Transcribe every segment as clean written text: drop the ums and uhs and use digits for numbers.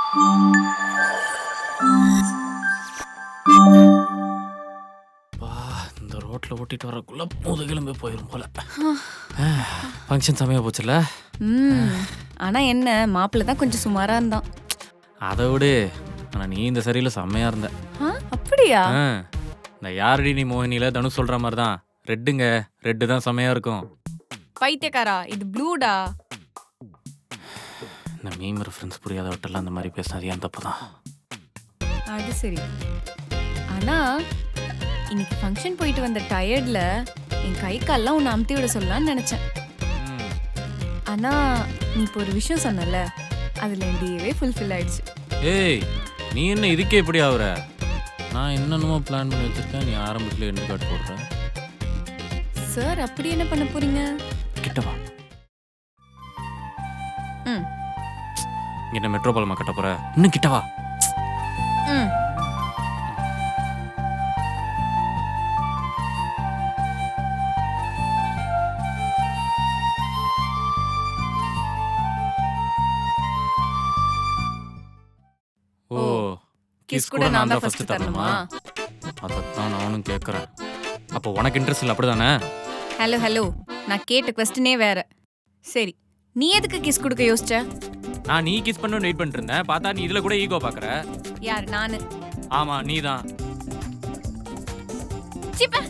இந்த ரோட்ல ஓட்டிட்டு வரக்குள்ள முதுகிலும்பே போயிரும் போல. ஃபங்க்ஷன் சமயம் போச்சுல. ஆனா என்ன மாப்பிள்ள தான் கொஞ்சம் சுமாரா இருந்தான். அதை விடு. ஆனா நீ இந்த சரியில செம்மையா இருந்த. அப்படியா? இந்த யாரடி நீ மோகினியில தனு சொல்ற மாதிரி தான். ரெட்டுங்க, ரெட்டு தான் செம்மையா இருக்கும். பைத்தியக்காரா, இது ப்ளூடா. இந்த மீம் ரெஃபரன்ஸ் புரியாதவட்டெல்லாம் அந்த மாதிரி பேசினது ஏன் தப்பு தான். அது சரி. ஆனா இன்னைக்கு ஃபங்க்ஷன் போயிட்டு வந்த டயர்ட்ல என் கை கால்லாம் உன்னை அமுத்தி விட சொல்லலாம்னு நினைச்சேன். ஆனா நீ இப்போ ஒரு விஷயம் சொன்னல, அதுல என் டேவே ஃபுல்ஃபில் ஆயிடுச்சு. ஏய், நீ என்ன இதுக்கே எப்படி ஆகுற? நான் என்னென்னமோ பிளான் பண்ணி வச்சிருக்கேன், நீ ஆரம்பத்துல எண்டு காட்டு போடுற. சார் அப்படி என்ன பண்ண போறீங்க? கிட்டவா. இங்க என்ன மெட்ரோபாலமா கட்ட போற? இன்னும் கிட்டவா. ஓ, கிஸ் கூட நான் தான் ஃபர்ஸ்ட் தரணுமா? அதான் நானும் கேட்கறேன். அப்போ உனக்கு இன்ட்ரெஸ்ட் இல்லை அப்படிதானே? ஹலோ, நான் கேட்ட கொஸ்டினே வேற. சரி, நீ எதுக்கு கிஸ் கொடுக்க யோசிச்ச? நான் நீ கிஸ் பண்ணு வெயிட் பண்ணிட்டு இருந்தேன். பார்த்தா நீ இதுல கூட ஈகோ பாக்குற. யார்? நானு. ஆமா, நீதான். சிப்ப.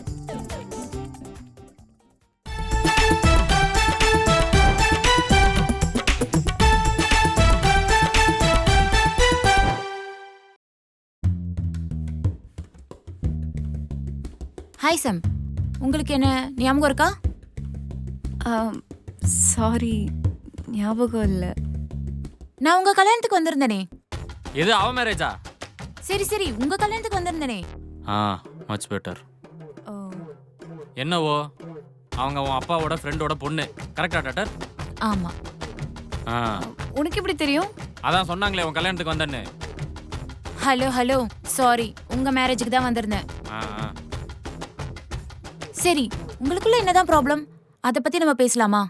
ஹாய் சாம், உங்களுக்கு என்ன ஞாபகம் இருக்கா? சாரி, ஞாபகம் இல்லை. நான் உங்க கல்யாணத்துக்கு வந்திருந்தேனே. எது, அவ மேரேஜா? சரி, உங்க கல்யாணத்துக்கு வந்திருந்தேனே. Much better. என்னவோ அவங்க உன் அப்பாவோட ஃப்ரெண்டோட பொண்ணு, கரெக்டா டாக்டர்? ஆமா. உனக்கு எப்படி தெரியும்? அதான் சொன்னாங்களே உன் கல்யாணத்துக்கு வந்தேன்னு. ஹலோ, சாரி, உங்க மேரேஜுக்கு தான் வந்திருந்தேன். சரி, உங்களுக்குள்ள என்னதான் ப்ராப்ளம்? அத பத்தி நம்ம பேசலாமா?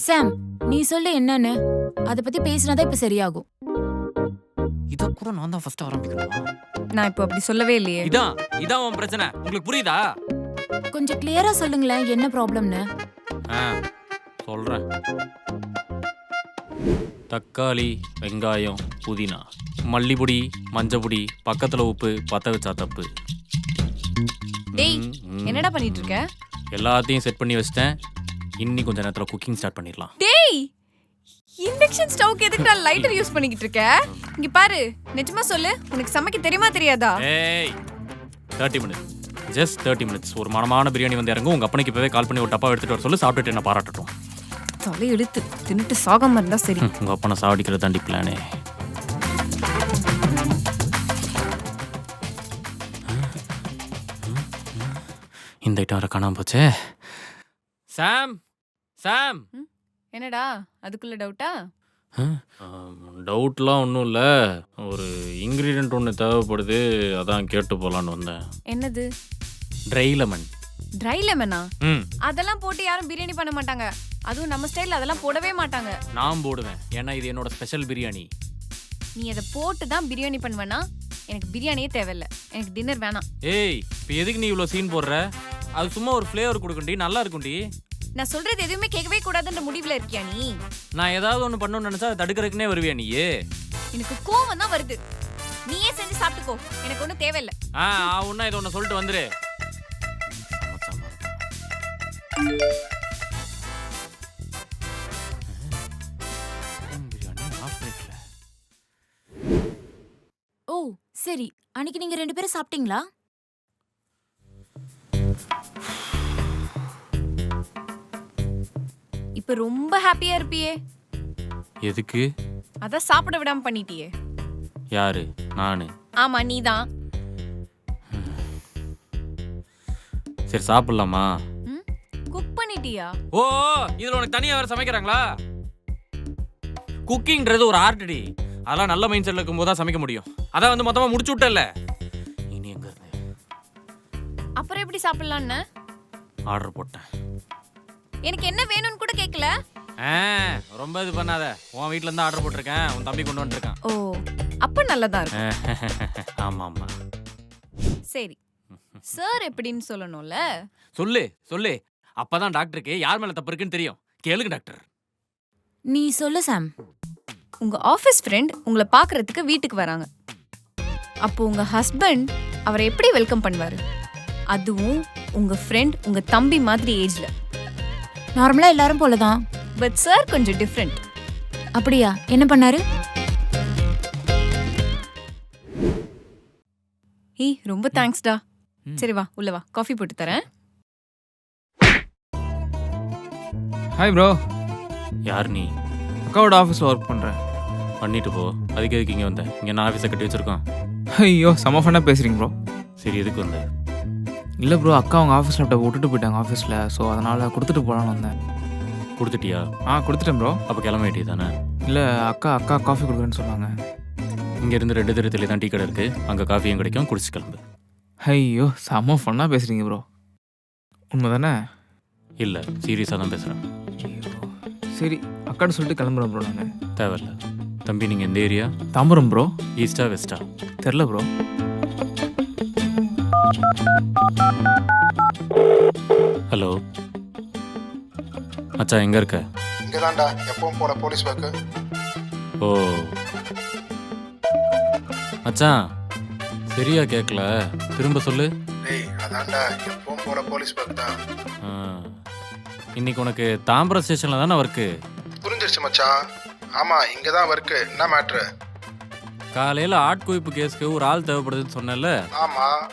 சாம், நீ சொல்லு என்னன்னு. அத பத்தி பேசினாதான் இப்ப சரியாகும். இத கூட நான் தான் ஃபர்ஸ்ட் ஆரம்பிக்கணுமா? நான் இப்போ அப்படி சொல்லவே இல்லையே. இதான் உன் பிரச்சனை. உங்களுக்கு புரியுதா? கொஞ்சம் கிளியரா சொல்லுங்களேன், என்ன ப்ராப்ளம்னு. சொல்றேன். தக்காளி, வெங்காயம், புதினா, மல்லிப்பொடி, மஞ்சப்பொடி, பக்கத்துல உப்பு, பத்த வச்சா தப்பு. டேய், என்னடா பண்ணிட்டு இருக்க? எல்லாத்தையும் செட் பண்ணி வச்சிட்டேன். இன்னி கொஞ்ச நேரத்துல குக்கிங் ஸ்டார்ட் பண்ணிடலாம். டேய், இண்டக்ஷன் ஸ்டவ்க்கு எதுக்குடா லைட்டர் யூஸ் பண்ணிக்கிட்டு இருக்க? இங்க பாரு, நிஜமா சொல்லு, உனக்கு சமைக்க தெரியுமா தெரியாதா? ஏய், 30 மினிட்ஸ், ஜஸ்ட் 30 மினிட்ஸ். ஒரு மனமான பிரியாணி வந்து இறங்கும். உங்க அப்பனுக்கு இப்பவே கால் பண்ணி ஒரு டப்பா எடுத்துட்டு வர சொல்லு. சாப்பிட்டுட்டு என்ன பாராட்டட்டும். தலை இழுத்து தின்னுட்டு சாகாம இருந்தா சரி. உங்க அப்பனை சாவடிக்கிறது தாண்டி பிளானே. இந்த ஐட்டம் வர காணாம போச்சே. சாம், என்னடா அதுக்குள்ள டவுட்டா? டவுட்லாம் ஒன்றும் இல்லை. ஒரு இன்க்ரீடியன்ட் ஒன்று தேவைப்படுது, அதான் கேட்டு போகலான்னு வந்தேன். என்னது? Try lemon. ட்ரை லெமனா? அதெல்லாம் போட்டு யாரும் பிரியாணி பண்ண மாட்டாங்க. அதுவும் நம்ம ஸ்டைல்ல அதெல்லாம் போடவே மாட்டாங்க. நான் போடுவேன், ஏன்னா இது என்னோட ஸ்பெஷல் பிரியாணி. நீ அதை போட்டு தான் பிரியாணி பண்ணுவேனா? எனக்கு பிரியாணியே தேவையில்லை, எனக்கு டின்னர் வேணாம். ஏய், இப்போ எதுக்கு நீ இவ்வளோ சீன் போடுற? அது சும்மா ஒரு ஃப்ளேவர் கொடுக்குண்டி, நல்லா இருக்குண்டி. நான் சொல்றது எதுவுமே கேட்கவே கூடாதுன்ற முடிவுல இருக்கியா நீ? நான் ஏதாவது ஒன்று பண்ணணும்னு நினைச்சா அதை தடுக்கிறதுக்குனே வருவியா நீயே? எனக்கு கோவம் தான் வருது. நீயே செஞ்சு சாப்பிட்டுக்கோ, எனக்கு ஒன்றும் தேவையில்லை. ஒன்னா இதை ஒன்று சொல்லிட்டு வந்துரு. ஓ சரி, அன்னைக்கு நீங்க 2 பேரும் சாப்பிட்டீங்களா? இப்ப ரொம்ப ஹாப்பியா இருப்பியே. எதுக்கு? அத சாப்பிட விடாம பண்ணிட்டியே. யாரு? நானு. ஆமா, நீதான். சரி, சாப்பிடலாமா? குக் பண்ணிட்டியா? ஓ, இதுல உனக்கு தனியா வேற சமைக்கிறாங்களா? குக்கிங்ன்றது ஒரு ஆர்ட்டி. அதெல்லாம் நல்ல மைண்ட் செட்ல இருக்கும்போது தான் சமைக்க முடியும். அதான் வந்து மொத்தமா முடிச்சு விட்டல. இனி எங்க இருந்து? அப்புறம் எப்படி சாப்பிடலாம்னு ஆர்டர் போட்டேன். எனக்கு என்ன வேணும்னு கூட கேட்கல. ரொம்ப இது பண்ணாத. உன் வீட்ல இருந்து ஆர்டர் போட்டிருக்கேன். உன் தம்பி கொண்டு வந்துருக்கான். ஓ அப்ப நல்லதா இருக்கும். ஆமா ஆமா. சரி சார் எப்படின்னு சொல்லணும்ல. சொல்லு சொல்லு. அப்பதான் டாக்டருக்கு யார் மேல தப்பு இருக்குன்னு தெரியும். கேளுங்க டாக்டர். நீ சொல்லு சாம். உங்க ஆபீஸ் ஃப்ரெண்ட் உங்களை பார்க்கறதுக்கு வீட்டுக்கு வராங்க. அப்போ உங்க ஹஸ்பண்ட் அவரை எப்படி வெல்கம் பண்ணுவாரு? அதுவும் உங்க ஃப்ரெண்ட் உங்க தம்பி மாதிரி ஏஜ்ல. நார்மலா எல்லாரும் போலதான். பட் சார் கொஞ்சம் டிஃப்ரெண்ட். அப்படியா? என்ன பண்ணாரு? ஏய் ரொம்ப தேங்க்ஸ்டா. சரி வா உள்ள வா, காஃபி போட்டு தரேன். Hi bro. யார் நீ? அக்காவோட ஆஃபீஸில் ஒர்க் பண்ணுறேன். பண்ணிட்டு போ. அதுக்கு எதுக்கு இங்கே வந்த? இங்கே நான் ஆஃபீஸை கட்டி வச்சிருக்கோம். ஐயோ செம்ம ஃபன்னாக பேசுகிறீங்க ப்ரோ. சரி எதுக்கு வந்த? இல்லை ப்ரோ, அக்கா அவங்க ஆஃபீஸ் லேப்டாப் விட்டுட்டு போயிட்டாங்க ஆஃபீஸில். ஸோ அதனால் கொடுத்துட்டு போகலான்னு வந்தேன். கொடுத்துட்டியா? கொடுத்துட்டேன் ப்ரோ. அப்போ கிளம்ப வேண்டியது தானே? இல்லை அக்கா காஃபி கொடுக்குறேன்னு சொன்னாங்க. இங்கேருந்து 2 தெருத்துல தான் டீ கடை இருக்குது. அங்கே காஃபியும் கிடைக்கும். குடிச்சு கிளம்பு. ஐயோ செம்ம ஃபன்னாக பேசுகிறீங்க ப்ரோ. உண்மை தானே? இல்லை சீரியஸாக தான் பேசுகிறேன். சரி அக்காட்ட சொல்லிட்டு கிளம்புறேன் ப்ரோ. நான் தேவையில்ல. தம்பி நீங்கள் எந்த ஏரியா? தாம்பரம் ப்ரோ. ஈஸ்டா வெஸ்டா? தெரில ப்ரோ. ஹலோ மச்சான், எங்கே இருக்க? இங்கே தான்டா எப்பவும் போல போலீஸ் ஒர்க்கு. ஓ மச்சான், சரியா கேட்கல. திரும்ப சொல்லு. டேய் அதான்டா எப்பவும் போல போலீஸ் ஒர்க் தான். ஆ, இன்னைக்கு உனக்கு தாம்பரம் ஸ்டேஷனில் தானே ஒர்க்கு? புரிஞ்சிருச்சு மச்சான். ஆமாம் இங்கே தான் ஒர்க்கு. என்ன மேட்ரு? காலையில் ஆட்குவிப்பு கேஸ்க்கு ஒரு ஆள் தேவைப்படுதுன்னு சொன்னல. ஆமாம்.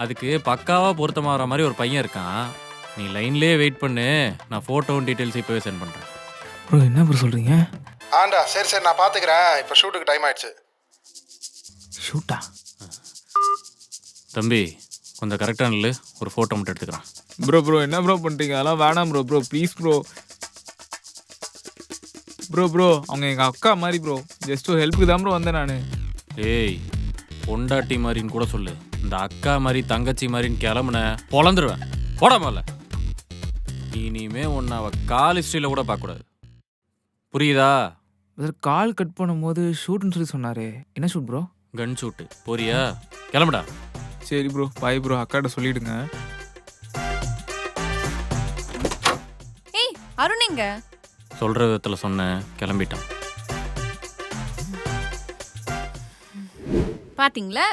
அதுக்கு பக்காவாக பொருத்தமாகற மாதிரி ஒரு பையன் இருக்கான். நீ லைன்லேயே வெயிட் பண்ணு. நான் ஃபோட்டோவும் டீட்டெயில்ஸ் இப்போவே சென்ட் பண்ணுறேன். ப்ரோ என்ன ப்ரோ சொல்கிறீங்க? ஆண்டா சரி நான் பார்த்துக்கிறேன். இப்போ ஷூட்டுக்கு டைம் ஆயிடுச்சு. ஷூட்டா? தம்பி கொஞ்சம் கரெக்டாக இல்லை, ஒரு ஃபோட்டோ மட்டும் எடுத்துக்கிறேன். ப்ரோ என்ன ப்ரோ பண்ணுறீங்க? அதெல்லாம் வேணாம் ப்ரோ ப்ளீஸ் ப்ரோ அவங்க எங்கள் அக்கா மாதிரி ப்ரோ. ஜஸ்ட் ஒரு ஹெல்ப்புக்கு தான் ப்ரோ வந்தேன் நான். ஏய் பொண்டாட்டி மாதிரின்னு கூட சொல்லு. இந்த அக்கா மாதிரி தங்கச்சி மாதிரின்னு கிளம்புன பொழந்துருவேன். போடாமல இனிமே உன்னை அவள் கால் ஹிஸ்ட்ரியில் கூட பார்க்கக்கூடாது. புரியுதா? கால் கட் பண்ணும்போது ஷூட்னு சொல்லி சொன்னார். என்ன ஷூட் ப்ரோ? கன் ஷூட்டு. போறியா? கிளம்புடா. சரி ப்ரோ பாய் ப்ரோ. அக்காட்ட சொல்லிவிடுங்க. ஏய் அருண் எங்க? சொல்கிற விதத்தில் சொன்னேன், கிளம்பிட்டான். பாத்தீங்களா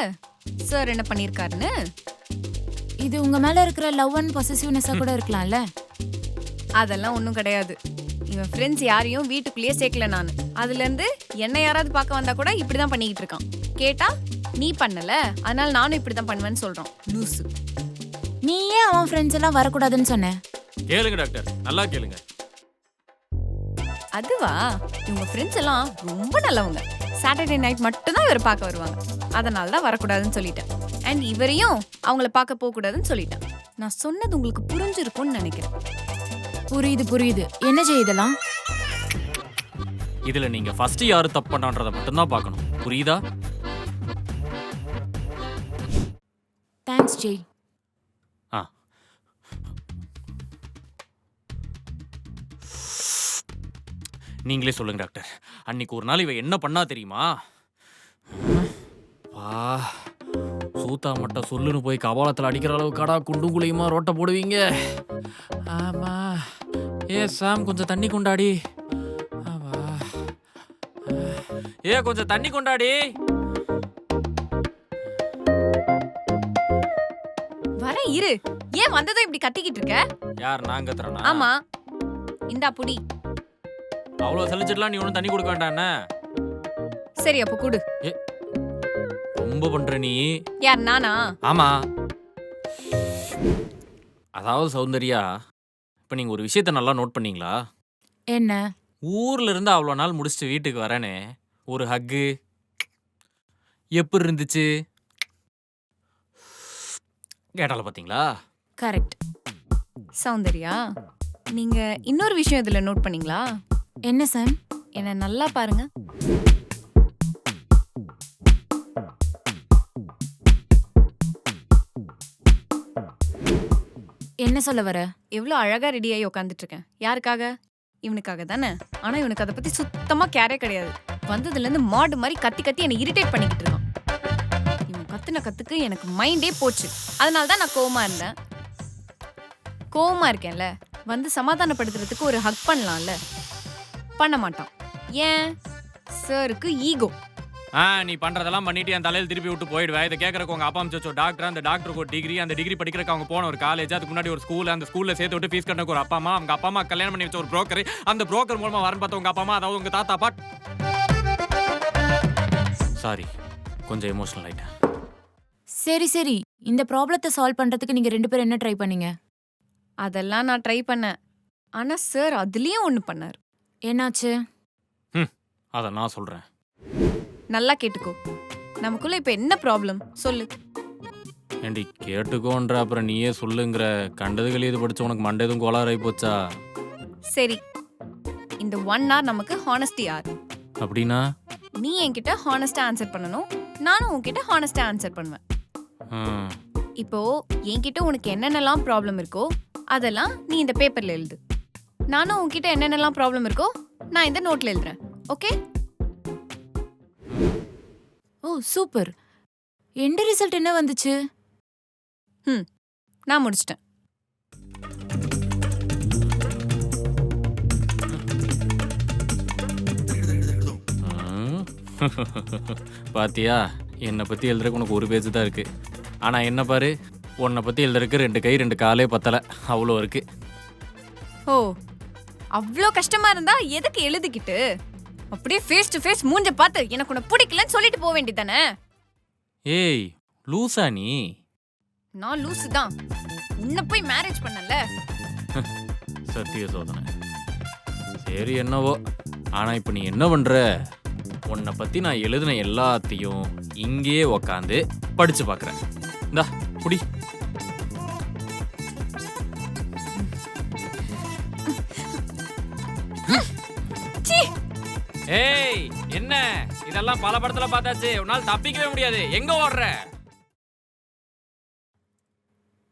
சார் என்ன பண்ணிருக்காருன்னு? இது உங்க மேல இருக்கிற லவ் அண்ட் பொசசிவ்னஸா கூட இருக்கலாம்ல. அதெல்லாம் ஒன்றும் கிடையாது. இவன் ஃப்ரெண்ட்ஸ் யாரையும் வீட்டுக்குள்ளேயே சேர்க்கல நான். அதுல இருந்து என்ன யாராவது பார்க்க வந்தா கூட இப்படிதான் பண்ணிக்கிட்டு இருக்கான். கேட்டா நீ பண்ணல அதனால நானும் இப்படிதான் பண்ணுவேன்னு சொல்றான். லூசு. நீ ஏன் அவன் ஃப்ரெண்ட்ஸ் எல்லாம் வரக்கூடாதுன்னு சொன்ன? கேளுங்க டாக்டர், நல்லா கேளுங்க. அதுவா, இவங்க ஃப்ரெண்ட்ஸ் எல்லாம் ரொம்ப நல்லவங்க. சாட்டர்டே நைட் மட்டும்தான் இவரை பார்க்க வருவாங்க. அதனால தான் வரக்கூடாதுன்னு சொல்லிட்டேன். அண்ட் இவரையும் அவங்கள பார்க்க போகக்கூடாதுன்னு சொல்லிட்டேன். நான் சொன்னது உங்களுக்கு புரிஞ்சிருக்கும்னு நினைக்கிறேன். புரியுது. என்ன செய்யுதெல்லாம்? இதில் நீங்கள் ஃபஸ்ட்டு யார் தப்பு பண்ணான்றதை மட்டும்தான் பார்க்கணும். புரியுதா? தேங்க்ஸ் ஜெய். ஆ நீங்களே சொல்லுங்க டாக்டர். அன்னைக்கு ஒரு நாள் இவ என்ன பண்ணா தெரியுமா? சூத்தா மட்டும் சொல்லுன்னு போய் கபாலத்தில் அடிக்கிற அளவுக்காடா குண்டும் குழியுமா ரோட்டை போடுவீங்க? ஆமா. ஏ சாம் கொஞ்சம் தண்ணி கொண்டாடி. கொஞ்சம் தண்ணி கொண்டாடி. வர இரு. ஏன் வந்ததும் இப்படி கத்திக்கிட்டு இருக்க? யார் நாங்க தரனா? ஆமா. இந்தா புடி. அவ்வளோ சலிச்சிடலாம். நீ ஒன்றும் தண்ணி கொடுக்க வேண்டாண்ணே. சரி அப்போ குடு. ரொம்ப பண்ற நீ. யார் நானா? ஆமா. அதாவது சௌந்தர்யா, இப்போ நீங்க ஒரு விஷயத்த நல்லா நோட் பண்ணீங்களா? என்ன? ஊர்ல இருந்து அவ்வளோ நாள் முடிச்சுட்டு வீட்டுக்கு வரேனே, ஒரு ஹக்கு எப்படி இருந்துச்சு கேட்டால பாத்தீங்களா? கரெக்ட். சௌந்தர்யா, நீங்க இன்னொரு விஷயம் இதுல நோட் பண்ணீங்களா? என்ன சாம்? என்ன நல்லா பாருங்க. என்ன சொல்ல வர? எவ்வளோ அழகா ரெடி ஆகி உட்காந்துட்டு இருக்கேன். யாருக்காக? இவனுக்காக தானே. ஆனா இவனுக்கு அதை பத்தி சுத்தமா கேரே கிடையாது. வந்ததுல இருந்து மாடு மாதிரி கத்தி கத்தி என்னை இரிட்டேட் பண்ணிக்கிட்டு இருக்கான். இவன் கத்துன கத்துக்கு எனக்கு மைண்டே போச்சு. அதனால தான் நான் கோவமா இருந்தேன். கோவமா இருக்கேன்ல, வந்து சமாதானப்படுத்துறதுக்கு ஒரு ஹக் பண்ணலாம்ல. பண்ண மாட்டான். ஏன்? சாருக்கு ஈகோ. நீ பண்றதெல்லாம் பண்ணிட்டு என் தலையில திருப்பி விட்டு போயிடுவேன். இதை கேட்கறக்கு உங்க அப்பா அம்மா டாக்டர், அந்த டாக்டருக்கு ஒரு டிகிரி, அந்த டிகிரி படிக்கிறக்கு அவங்க போன ஒரு காலேஜ், அதுக்கு முன்னாடி ஒரு ஸ்கூல், அந்த ஸ்கூல்ல சேர்த்து விட்டு ஃபீஸ் கட்டக்கு ஒரு அப்பா அம்மா, அவங்க அப்பா அம்மா கல்யாணம் பண்ணி வச்ச ஒரு புரோக்கர், அந்த புரோக்கர் மூலமா வரன் பார்த்த உங்க அப்பா அம்மா, அதாவது உங்க தாத்தா பாட். சாரி, கொஞ்சம் எமோஷனல் ஆயிட்டேன். சரி சரி, இந்த ப்ராப்ளத்தை சால்வ் பண்றதுக்கு நீங்க 2 பேரும் என்ன ட்ரை பண்ணீங்க? அதெல்லாம் நான் ட்ரை பண்ணேன். ஆனா சார் அதுலயும் ஒண்ணு பண்ணாரு. என்னாச்சு? அதை நான் சொல்றேன். நல்லா கேட்டுக்கோ. நமக்குள்ள இப்ப என்ன ப்ராப்ளம் சொல்லு. ஏண்டி கேட்டுக்கோன்ற அப்புறம் நீயே சொல்லுங்கிற. கண்டதுகள் இது படிச்ச உனக்கு மண்டேதும் கோளாறாയി போச்சா? சரி, இந்த 1 hour நமக்கு ஹானஸ்டி hour. அப்படின்னா நீ என்கிட்ட ஹானஸ்டா ஆன்சர் பண்ணணும், நானும் உன்கிட்ட ஹானஸ்டா ஆன்சர் பண்ணுவேன். இப்போ என்கிட்ட உனக்கு என்னென்னலாம் ப்ராப்ளம் இருக்கோ அதெல்லாம் நீ இந்த பேப்பர்ல எழுது. நானும் உன்கிட்ட என்னென்னலாம் ப்ராப்ளம் இருக்கோ நான் இந்த நோட்ல எழுதுறேன். ஓகே? ஓ சூப்பர். எண்ட் ரிசல்ட் என்ன வந்துச்சு? நான் முடிச்சிட்டேன். பாத்தியா, என்னை பத்தி எழுதுறதுக்கு உனக்கு ஒரு பேஜ் தான் இருக்கு. ஆனா என்ன பாரு, உன்னை பத்தி எழுதுறதுக்கு 2 கை 2 காலே பத்தல, அவ்வளோ இருக்கு. ஓ, அவ்வளோ கஷ்டமா இருந்தா எதுக்கு எழுதிக்கிட்டு? அப்படியே ஃபேஸ் டு ஃபேஸ் மூஞ்ச பார்த்து எனக்கு உன்னை பிடிக்கலன்னு சொல்லிட்டு போக வேண்டியதானே? ஏய் லூசா நீ? நான் லூசு தான். உன்னை போய் மேரேஜ் பண்ணல. சத்திய சோதனை. சரி என்னவோ. ஆனா இப்ப நீ என்ன பண்ற? உன்னை பத்தி நான் எழுதின எல்லாத்தையும் இங்கேயே உக்காந்து படிச்சு பாக்குறேன். இந்தா புடி. ஏய் என்ன இதெல்லாம் பல படத்துல பார்த்தாச்சு, உன்னால தப்பிக்கவே முடியாது. எங்க ஓடுற?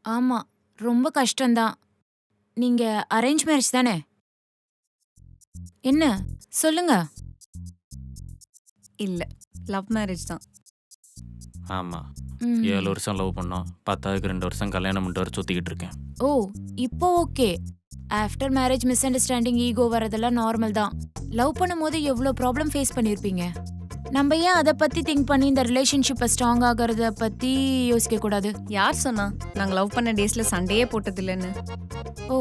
ஆமா, ரொம்ப கஷ்டம்தான். நீங்க அரேஞ்ச் மேரேஜ் தானே? என்ன சொல்லுங்க. இல்ல, லவ் மேரேஜ் தான். ஆமா, 7 வருஷம் லவ் பண்ணோம். 10க்கு 2 வருஷம் கல்யாணம் பண்ணிட்டு வர சுத்திக்கிட்டு இருக்கேன். ஓ இப்போ okay. After marriage misunderstanding, ego வரதெல்லாம் நார்மல் தான். லவ் பண்ணும்போது எவ்வளோ ப்ராப்ளம் ஃபேஸ் பண்ணியிருப்பீங்க. நம்ம ஏன் அதை பத்தி திங்க் பண்ணி இந்த ரிலேஷன்ஷிப்பை ஸ்ட்ராங் ஆகிறத பத்தி யோசிக்க கூடாது? யார் சொன்னா நாங்க லவ் பண்ண டேஸ்ல சண்டையே போட்டது இல்லைன்னு? ஓ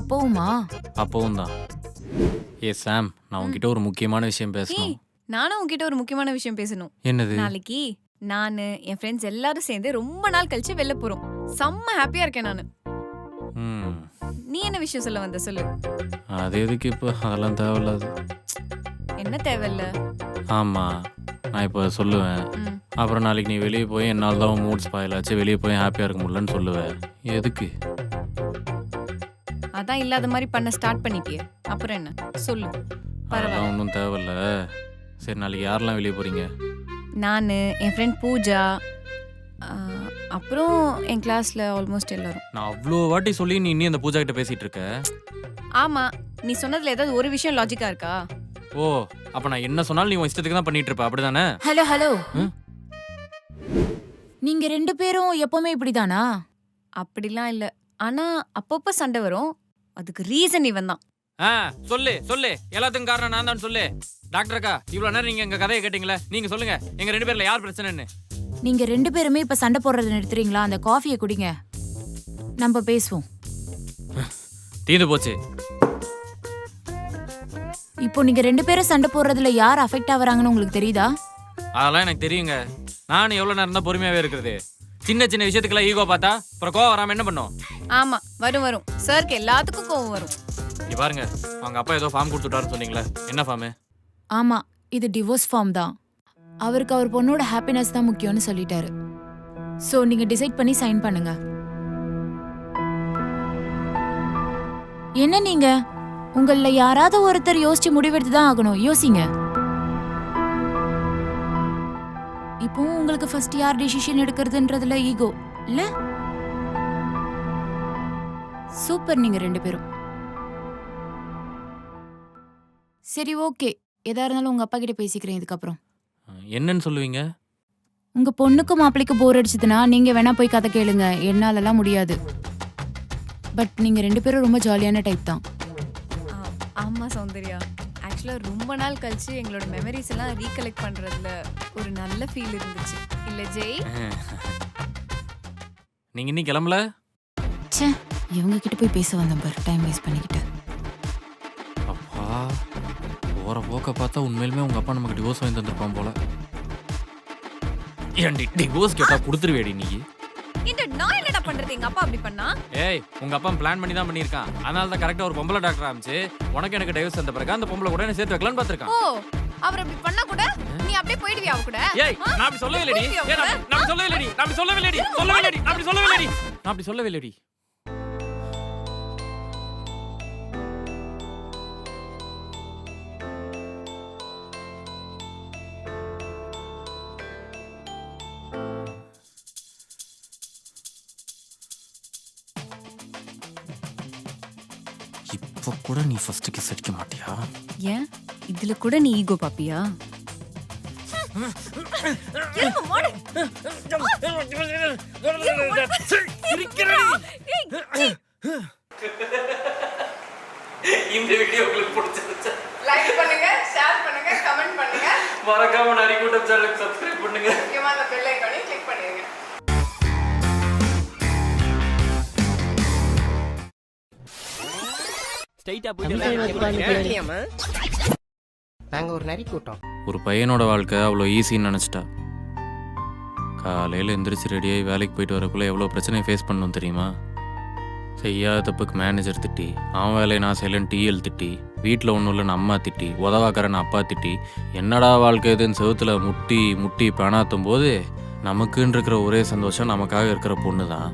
அப்போவுமா? அப்பவும் தான். ஏ சாம், நான் உன்கிட்ட ஒரு முக்கியமான விஷயம் பேசணும். நானும் உன்கிட்ட ஒரு முக்கியமான விஷயம் பேசணும். என்னது? நாளைக்கு நானு என் ஃப்ரெண்ட்ஸ் எல்லாரும் சேர்ந்து ரொம்ப நாள் கழிச்சு வெளில போறோம். செம்ம ஹாப்பியா இருக்கேன் நானு. நீ என்ன விஷயம் சொல்ல வந்த சொல்லு. அது எதுக்கு இப்போ? அதெல்லாம் தேவையில்லாது. என்ன தேவையில்ல? ஆமா, நான் இப்போ சொல்லுவேன். அப்புறம் நாளைக்கு நீ வெளியே போய் என்னால் தான் மூட் ஸ்பாயில் ஆச்சு, வெளியே போய் ஹாப்பியாக இருக்க முடியலன்னு சொல்லுவேன். எதுக்கு? அதான் இல்லாத மாதிரி பண்ண ஸ்டார்ட் பண்ணிட்டியே, அப்புறம் என்ன சொல்லு. அதெல்லாம் ஒன்றும் தேவையில்ல. சரி, நாளைக்கு யாரெல்லாம் வெளியே போறீங்க? நான், என் ஃப்ரெண்ட் பூஜா, அப்புறம் என் கிளாஸ்ல ஆல்மோஸ்ட் எல்லாரும். நான் அவ்வளோ வாட்டி சொல்லி நீ இன்னும் அந்த பூஜா கிட்ட பேசிட்டு இருக்க. ஆமா, நீ சொன்னதுல ஏதாவது ஒரு விஷயம் லாஜிக்கா இருக்கா? ஓ, அப்ப நான் என்ன சொன்னாலும் நீ உன் இஷ்டத்துக்கு தான் பண்ணிட்டு இருப்ப, அப்படிதானே? ஹலோ ஹலோ, நீங்க 2 பேரும் எப்பவுமே இப்படிதானா? அப்படிலாம் இல்ல, ஆனா அப்பப்போ சண்டை வரும். அதுக்கு ரீசன் இவன் தான். சொல்லு சொல்லு, எல்லாத்துக்கும் காரணம் நான் தான் சொல்லு. டாக்டர் அக்கா, இவ்வளவு நேரம் நீங்க எங்க கதையை கேட்டீங்களா? நீங்க சொல்லுங்க, எங்க 2 பேர்ல யார் பிரச்சனைன்னு. நீங்க 2 பேருமே இப்ப சண்டை போடுறத நிறுத்துறீங்களா? அந்த காஃபியை குடிங்க, நம்ம பேசுவோம். தீந்து போச்சு. இப்போ நீங்க 2 பேரும் சண்டை போடுறதுல யார் அஃபெக்ட் ஆவறாங்கன்னு உங்களுக்கு தெரியுதா? அதெல்லாம் எனக்கு தெரியுங்க. நானும் எவ்வளவு நேரம் தான் பொறுமையாவே இருக்கிறது. சின்ன சின்ன விஷயத்துக்குலாம் ஈகோ பார்த்தா அப்புறம் கோவம் வராம என்ன பண்ணும்? ஆமா, வரும் வரும். சாருக்கு எல்லாத்துக்கும் கோவம் வரும். இங்க பாருங்க, அவங்க அப்பா ஏதோ ஃபார்ம் கொடுத்துட்டாருன்னு சொன்னீங்களே, என்ன ஃபார்ம்? ஆமா, இது டிவோர்ஸ் ஃபார்ம் தான். அவருக்கு அவர் பொண்ணோட ஹாப்பினஸ் தான் முக்கியம்னு சொல்லிட்டாரு. சோ நீங்க டிசைட் பண்ணி சைன் பண்ணுங்க. என்ன நீங்க உங்கள யாராவது ஒருத்தர் யோசிச்சு முடிவெடுத்து தான் ஆகணும். யோசிங்க. இப்போ உங்களுக்கு ஃபர்ஸ்ட் யார் டிசிஷன் எடுக்கிறதுன்றதுல ஈகோ இல்ல? சூப்பர், நீங்க 2 பேரும். சரி ஓகே, எதா இருந்தாலும் உங்க அப்பா கிட்ட பேசிக்கிறேன் இதுக்கப்புறம். என்னன்னு சொல்லுவீங்க? உங்க பொண்ணுக்கும் மாப்பிளைக்கு போர் அடிச்சதுன்னா நீங்க வேணா போய் கதை கேளுங்க, என்னாலலாம் முடியாது. பட் நீங்க 2 பேரும் ரொம்ப ஜாலியான டைப் தான். ஆமா சௌந்தர்யா, ஆக்சுவலா ரொம்ப நாள் கழிச்சு எங்களோட மெமரிஸ் எல்லாம் ரீகலெக்ட் பண்றதுல ஒரு நல்ல ஃபீல் இருந்துச்சு இல்ல ஜெய்? நீங்க இன்னும் கிளம்பல? ச்சே, இவங்க கிட்ட போய் பேச வந்தேன் பாரு, டைம் வேஸ்ட் பண்ணிக்கிட்டேன். அப்பா, போற போக்க பார்த்தா உண்மையிலுமே உங்க அப்பா நமக்கு டிவோர்ஸ் வாங்கி தந்திருப்பான் போல. ஏன்டி டிவோர்ஸ் கேட்டா கொடுத்துருவேடி நீ? இந்த நான் என்னடா பண்றது, எங்க அப்பா அப்படி பண்ணா? ஏய், உங்க அப்பா பிளான் பண்ணி தான் பண்ணியிருக்கான். அதனால தான் கரெக்டா ஒரு பொம்பளை டாக்டர் ஆரம்பிச்சு உனக்கு எனக்கு டைவர்ஸ் தந்த பிறகு அந்த பொம்பளை கூட என்ன சேர்த்து வைக்கலாம்னு பார்த்திருக்கான். ஓ, அவர் அப்படி பண்ணா கூட நீ அப்படியே போயிடுவியா அவ கூட? ஏய், நான் அப்படி சொல்லவே இல்லடி. ஏய், நான் அப்படி சொல்லவே இல்லடி. நான் அப்படி சொல்லவே இல்லடி. சொல்லவே இல்லடி. நான் அப்படி சொல்லவே இல்லடி. நான் அப்படி சொல்லவே இல்லடி. இப்போ கூட நீ ஃபர்ஸ்ட் கிஸ் அடிக்க மாட்டியா? ஏன் இதுல கூட நீ ஈகோ பாப்பியா? இந்த வீடியோ உங்களுக்கு பிடிச்சிருந்தா லைக் பண்ணுங்க, ஷேர் பண்ணுங்க, கமெண்ட் பண்ணுங்க, மறக்காம நரி கூட்டம் சேனலுக்கு சப்ஸ்கிரைப் பண்ணுங்க. முக்கியமா அந்த பெல் ஐகானையும் கிளிக் பண்ணிடுங்க. நாங்க ஒரு நரி கூட்டம். ஒரு பையனோட வாழ்க்கை அவ்வளோ ஈஸின்னு நினச்சிட்டா. காலையில் எந்திரிச்சு ரெடியாகி வேலைக்கு போயிட்டு வரக்குள்ளே எவ்வளோ பிரச்சனையை ஃபேஸ் பண்ணணும் தெரியுமா? செய்யாத தப்புக்கு மேனேஜர் திட்டி, அவன் வேலையை நான் செய்யலன்னு டிஎல் திட்டி, வீட்டில் ஒன்றும் இல்லைன்னு அம்மா திட்டி, உதவாக்காரன் அப்பா திட்டி, என்னடா வாழ்க்கை இதுன்னு செவுத்துல முட்டி முட்டி பணாத்தும் போது நமக்குன்னு இருக்கிற ஒரே சந்தோஷம் நமக்காக இருக்கிற பொண்ணு தான்.